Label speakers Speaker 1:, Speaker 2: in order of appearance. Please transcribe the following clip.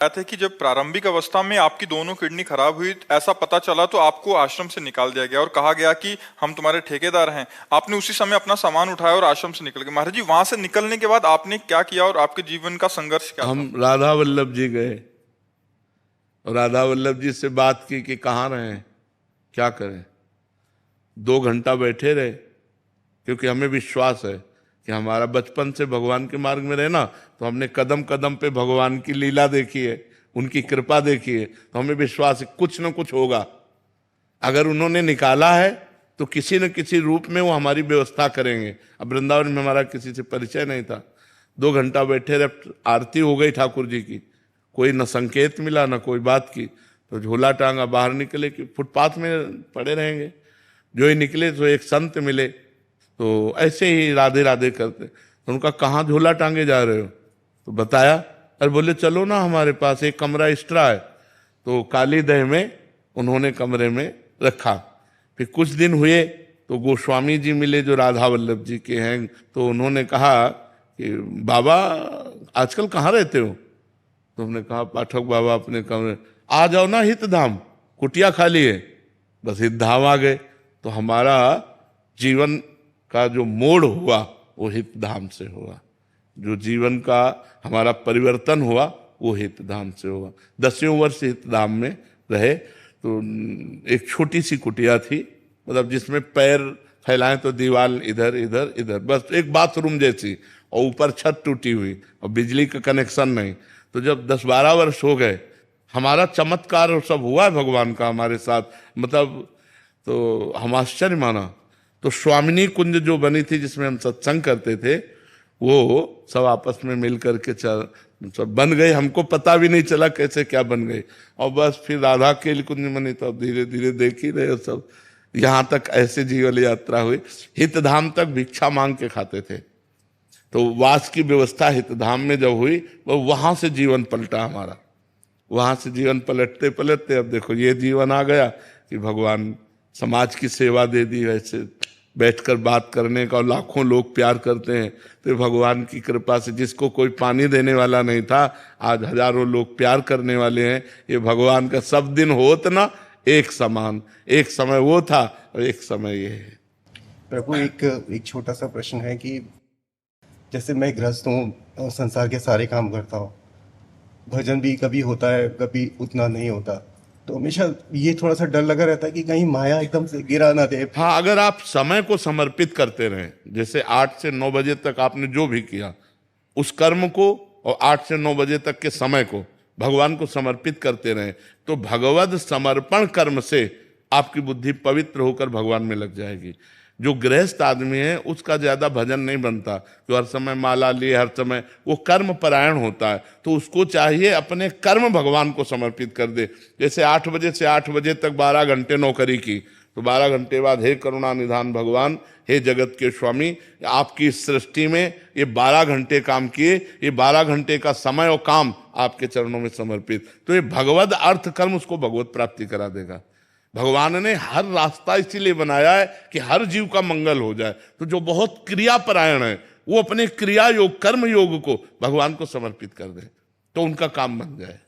Speaker 1: बात है कि जब प्रारंभिक अवस्था में आपकी दोनों किडनी खराब हुई, ऐसा पता चला तो आपको आश्रम से निकाल दिया गया और कहा गया कि हम तुम्हारे ठेकेदार हैं। आपने उसी समय अपना सामान उठाया और आश्रम से निकल गए। महाराज जी, वहां से निकलने के बाद आपने क्या किया और आपके जीवन का संघर्ष क्या था?
Speaker 2: हम राधा वल्लभ जी गए और राधा वल्लभ जी से बात की कि कहाँ रहें, क्या करें। 2 घंटा बैठे रहे, क्योंकि हमें विश्वास है कि हमारा बचपन से भगवान के मार्ग में रहना, तो हमने कदम कदम पे भगवान की लीला देखी है, उनकी कृपा देखी है, तो हमें विश्वास है कुछ न कुछ होगा। अगर उन्होंने निकाला है तो किसी न किसी रूप में वो हमारी व्यवस्था करेंगे। अब वृंदावन में हमारा किसी से परिचय नहीं था। 2 घंटा बैठे रहे, आरती हो गई ठाकुर जी की, कोई न संकेत मिला न कोई बात की, तो झोला टांगा बाहर निकले कि फुटपाथ में पड़े रहेंगे। जो ही निकले तो एक संत मिले, तो ऐसे ही राधे राधे करते, तो उनका कहाँ झोला टांगे जा रहे हो, तो बताया। अरे बोले चलो ना, हमारे पास एक कमरा एक्स्ट्रा है। तो काली दह में उन्होंने कमरे में रखा। फिर कुछ दिन हुए तो गोस्वामी जी मिले जो राधा वल्लभ जी के हैं, तो उन्होंने कहा कि बाबा आजकल कहाँ रहते हो? तो हमने कहा पाठक बाबा अपने कमरे। आ जाओ ना हितधाम, कुटिया खाली है। बस हितधाम आ गए। तो हमारा जीवन का जो मोड़ हुआ वो हितधाम से हुआ। जो जीवन का हमारा परिवर्तन हुआ वो हितधाम से हुआ। 10वें वर्ष हितधाम में रहे। तो एक छोटी सी कुटिया थी, मतलब जिसमें पैर फैलाएं तो दीवार इधर इधर इधर, बस एक बाथरूम जैसी, और ऊपर छत टूटी हुई और बिजली का कनेक्शन नहीं। तो जब 10-12 वर्ष हो गए, हमारा चमत्कार और सब हुआ है भगवान का हमारे साथ, मतलब तो हम आश्चर्य माना। तो स्वामिनी कुंज जो बनी थी जिसमें हम सत्संग करते थे, वो सब आपस में मिल करके सब बन गई। हमको पता भी नहीं चला कैसे क्या बन गई। और बस फिर राधा के कुंज बनी, तो धीरे धीरे देख ही रहे सब। यहाँ तक ऐसे जीवन यात्रा हुई। हितधाम तक भिक्षा मांग के खाते थे। तो वास की व्यवस्था हितधाम में जब हुई, वो वहां से जीवन पलटा हमारा। वहां से जीवन पलटते पलटते अब देखो ये जीवन आ गया कि भगवान समाज की सेवा दे दी। वैसे बैठकर बात करने का, और लाखों लोग प्यार करते हैं। तो भगवान की कृपा से जिसको कोई पानी देने वाला नहीं था, आज हजारों लोग प्यार करने वाले हैं। ये भगवान का सब दिन होत ना एक समान। एक समय वो था और एक समय ये है।
Speaker 3: प्रभु, एक छोटा सा प्रश्न है कि जैसे मैं गृहस्थ हूँ, संसार के सारे काम करता हूँ, भजन भी कभी होता है कभी उतना नहीं होता, तो हमेशा ये थोड़ा सा डर लगा रहता है कि कहीं माया एकदम से गिरा ना दे।
Speaker 2: हाँ, अगर आप समय को समर्पित करते रहें, जैसे 8 से 9 बजे तक आपने जो भी किया उस कर्म को, और 8 से 9 बजे तक के समय को भगवान को समर्पित करते रहें, तो भगवद समर्पण कर्म से आपकी बुद्धि पवित्र होकर भगवान में लग जाएगी। जो गृहस्थ आदमी है उसका ज्यादा भजन नहीं बनता, जो हर समय माला लिए, हर समय वो कर्म परायण होता है। तो उसको चाहिए अपने कर्म भगवान को समर्पित कर दे। जैसे 8 बजे से 8 बजे तक 12 घंटे नौकरी की, तो 12 घंटे बाद हे करुणा निधान भगवान, हे जगत के स्वामी, आपकी इस सृष्टि में ये 12 घंटे काम किए, ये 12 घंटे का समय और काम आपके चरणों में समर्पित। तो ये भगवद अर्थ कर्म उसको भगवत प्राप्ति करा देगा। भगवान ने हर रास्ता इसीलिए बनाया है कि हर जीव का मंगल हो जाए। तो जो बहुत क्रियापरायण है वो अपने क्रिया योग, कर्म योग को भगवान को समर्पित कर दे, तो उनका काम बन जाए।